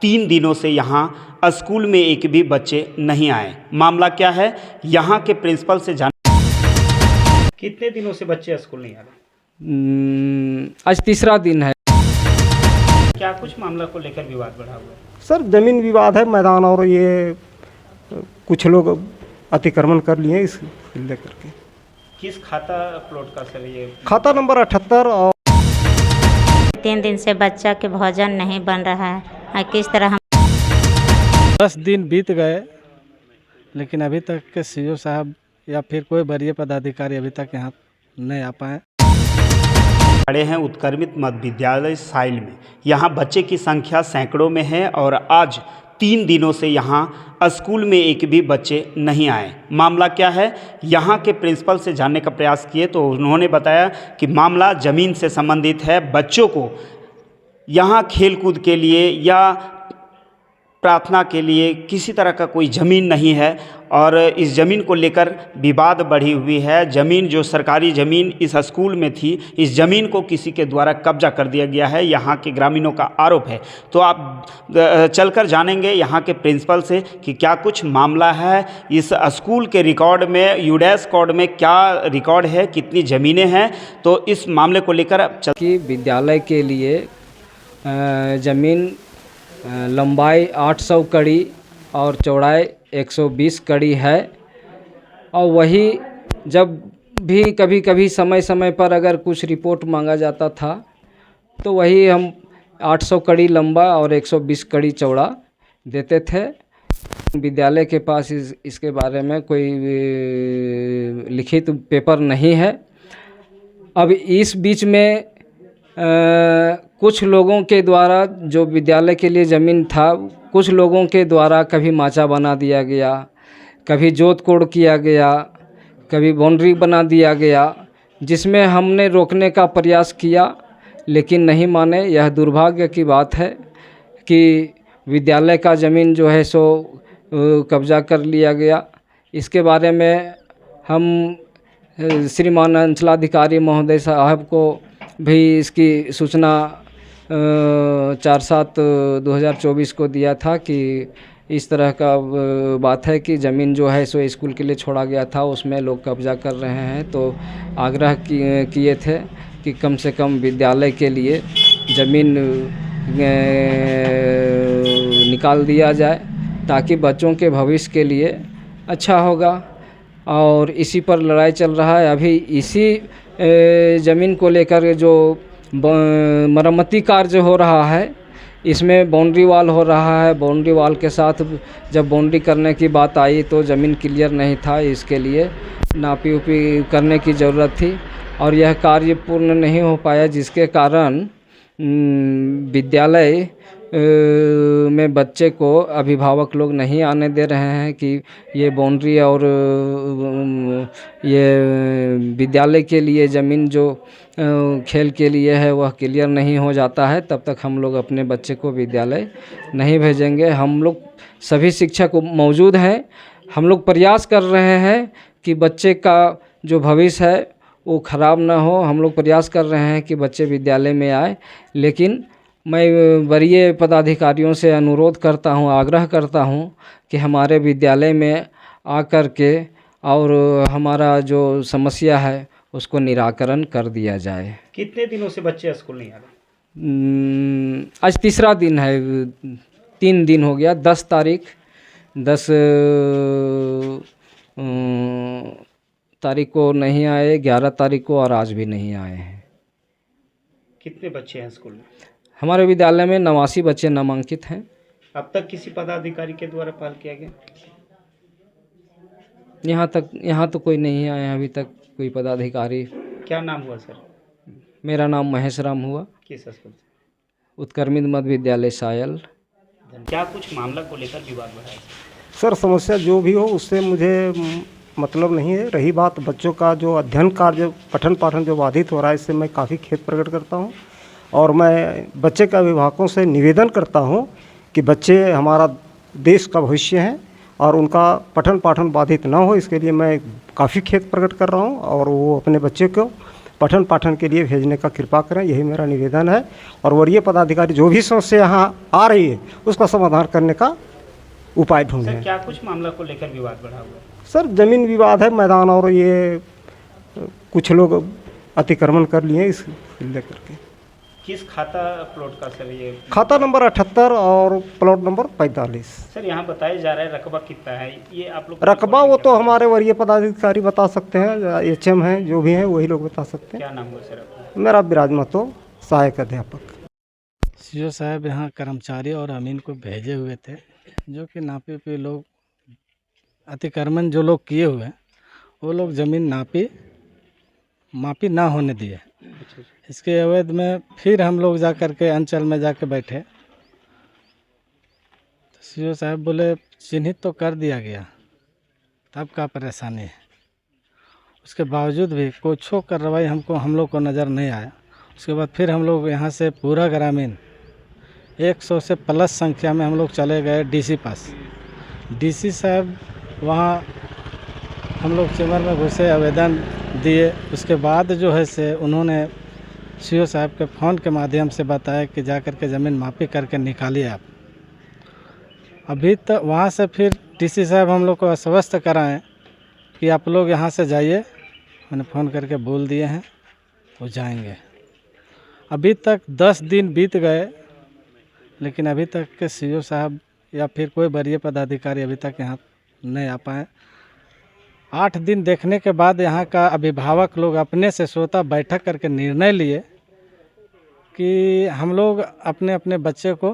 3 दिनों से यहाँ स्कूल में एक भी बच्चे नहीं आए। मामला क्या है, यहाँ के प्रिंसिपल से जान। कितने दिनों से बच्चे स्कूल नहीं आ रहे? आज तीसरा दिन है। क्या कुछ मामला को लेकर विवाद बढ़ा हुआ है? सर ज़मीन विवाद है, मैदान, और ये कुछ लोग अतिक्रमण कर लिए इस लेकर के। किस खाता प्लॉट का सर ये? खाता नंबर 78। और 3 दिन से बच्चा के भोजन नहीं बन रहा है। किस तरह हम 10 दिन बीत गए, लेकिन अभी तक के सीओ साहब या फिर कोई वरीय पदाधिकारी अभी तक यहाँ नहीं आ पाए। खड़े हैं उत्क्रमित मध्य विद्यालय साइल में। यहाँ बच्चे की संख्या सैकड़ों में है और आज 3 दिनों से यहाँ स्कूल में एक भी बच्चे नहीं आए। मामला क्या है, यहाँ के प्रिंसिपल से जानने का प्रयास किए तो उन्होंने बताया कि मामला ज़मीन से संबंधित है। बच्चों को यहाँ खेलकूद के लिए या प्रार्थना के लिए किसी तरह का कोई ज़मीन नहीं है और इस ज़मीन को लेकर विवाद बढ़ी हुई है। ज़मीन जो सरकारी ज़मीन इस स्कूल में थी, इस ज़मीन को किसी के द्वारा कब्जा कर दिया गया है, यहाँ के ग्रामीणों का आरोप है। तो आप चलकर जानेंगे यहाँ के प्रिंसिपल से कि क्या कुछ मामला है, इस स्कूल के रिकॉर्ड में, यूडेस कोड में क्या रिकॉर्ड है, कितनी ज़मीनें हैं। तो इस मामले को लेकर कि विद्यालय के लिए ज़मीन लंबाई 800 कड़ी और चौड़ाई 120 कड़ी है। और वही जब भी कभी कभी समय समय पर अगर कुछ रिपोर्ट मांगा जाता था तो वही हम 800 कड़ी लंबा और 120 कड़ी चौड़ा देते थे। विद्यालय के पास इसके बारे में कोई लिखित पेपर नहीं है। अब इस बीच में कुछ लोगों के द्वारा जो विद्यालय के लिए ज़मीन था, कुछ लोगों के द्वारा कभी माचा बना दिया गया, कभी जोत कोड़ किया गया, कभी बाउंड्री बना दिया गया, जिसमें हमने रोकने का प्रयास किया लेकिन नहीं माने। यह दुर्भाग्य की बात है कि विद्यालय का ज़मीन जो है सो कब्जा कर लिया गया। इसके बारे में हम श्रीमान अंचलाधिकारी महोदय साहब को भी इसकी सूचना 4/7/2024 को दिया था कि इस तरह का बात है कि ज़मीन जो है सो स्कूल के लिए छोड़ा गया था, उसमें लोग कब्जा कर रहे हैं। तो आग्रह किए थे कि कम से कम विद्यालय के लिए ज़मीन निकाल दिया जाए ताकि बच्चों के भविष्य के लिए अच्छा होगा। और इसी पर लड़ाई चल रहा है। अभी इसी ज़मीन को लेकर जो मरम्मती कार्य हो रहा है, इसमें बाउंड्री वाल हो रहा है। बाउंड्री वाल के साथ जब बाउंड्री करने की बात आई तो ज़मीन क्लियर नहीं था, इसके लिए नापी उपी करने की ज़रूरत थी और यह कार्य पूर्ण नहीं हो पाया, जिसके कारण विद्यालय में बच्चे को अभिभावक लोग नहीं आने दे रहे हैं कि ये बाउंड्री और ये विद्यालय के लिए ज़मीन जो खेल के लिए है वह क्लियर नहीं हो जाता है, तब तक हम लोग अपने बच्चे को विद्यालय नहीं भेजेंगे। हम लोग सभी शिक्षक मौजूद हैं, हम लोग प्रयास कर रहे हैं कि बच्चे का जो भविष्य है वो ख़राब ना हो। हम लोग प्रयास कर रहे हैं कि बच्चे विद्यालय में आए, लेकिन मैं वरीय पदाधिकारियों से अनुरोध करता हूं, आग्रह करता हूं कि हमारे विद्यालय में आकर के और हमारा जो समस्या है उसको निराकरण कर दिया जाए। कितने दिनों से बच्चे स्कूल नहीं आ रहे? आज तीसरा दिन है, 3 दिन हो गया। 10 तारीख को नहीं आए, 11 तारीख को और आज भी नहीं आए हैं। कितने बच्चे हैं स्कूल में? हमारे विद्यालय में 89 बच्चे नामांकित हैं। अब तक किसी पदाधिकारी के द्वारा पहल किया गया? यहाँ तो कोई नहीं आया अभी तक, कोई पदाधिकारी। क्या नाम हुआ सर? मेरा नाम महेश राम हुआ। किस स्कूल से? उत्क्रमित मध्य विद्यालय सायल। क्या कुछ मामला को लेकर विवाद बढ़ा है? सर समस्या जो भी हो उससे मुझे मतलब नहीं है। रही बात बच्चों का जो अध्ययन कार्य, पठन पाठन जो बाधित हो रहा है, इससे मैं काफ़ी खेद प्रकट करता हूँ और मैं बच्चे के अभिभावकों से निवेदन करता हूँ कि बच्चे हमारा देश का भविष्य हैं और उनका पठन पाठन बाधित ना हो, इसके लिए मैं काफ़ी खेद प्रकट कर रहा हूँ और वो अपने बच्चे को पठन पाठन के लिए भेजने का कृपा करें, यही मेरा निवेदन है। और वरीय पदाधिकारी जो भी समस्या यहाँ आ रही है उसका समाधान करने का उपाय सर ढूंढें। क्या कुछ मामला को लेकर विवाद बढ़ा हुआ है? सर ज़मीन विवाद है, मैदान, और ये कुछ लोग अतिक्रमण कर लिए इस लेकर के। किस खाता प्लॉट का सर ये? खाता नंबर 78 और प्लॉट नंबर 45। सर यहाँ बताया जा रहा है रकबा कितना है, ये आप लोग रकबा वो तो हमारे वरीय पदाधिकारी बता सकते हैं, एचएम हैं जो भी हैं वही लोग बता सकते हैं। क्या नाम हुआ सर आपका? मेरा विराज महतो, सहायक अध्यापक। सीओ साहब यहाँ कर्मचारी और अमीन को भेजे हुए थे, जो कि नापी पे लोग अतिक्रमण जो लोग किए हुए हैं वो लोग ज़मीन मापी ना होने दिए। इसके अवैध में फिर हम लोग जा कर के अंचल में जाके बैठे तो सीओ साहब बोले चिन्हित तो कर दिया गया, तब क्या परेशानी है। उसके बावजूद भी कुछ कार्रवाई हम लोग को नज़र नहीं आया। उसके बाद फिर हम लोग यहाँ से पूरा ग्रामीण 100 से प्लस संख्या में हम लोग चले गए डीसी पास। डीसी साहब वहाँ हम लोग चैम्बर में घुसे, आवेदन दिए। उसके बाद जो है से उन्होंने सीओ साहब के फ़ोन के माध्यम से बताया कि जा कर के ज़मीन मापी करके निकालिए आप। अभी तक वहाँ से फिर डीसी साहब हम लोग को आश्वस्त कराएं कि आप लोग यहाँ से जाइए, मैंने फ़ोन करके बोल दिए हैं वो जाएंगे। अभी तक 10 दिन बीत गए, लेकिन अभी तक के सीओ साहब या फिर कोई वरीय पदाधिकारी अभी तक यहाँ नहीं आ पाए। 8 दिन देखने के बाद यहाँ का अभिभावक लोग अपने से स्वतः बैठक करके निर्णय लिए कि हम लोग अपने अपने बच्चे को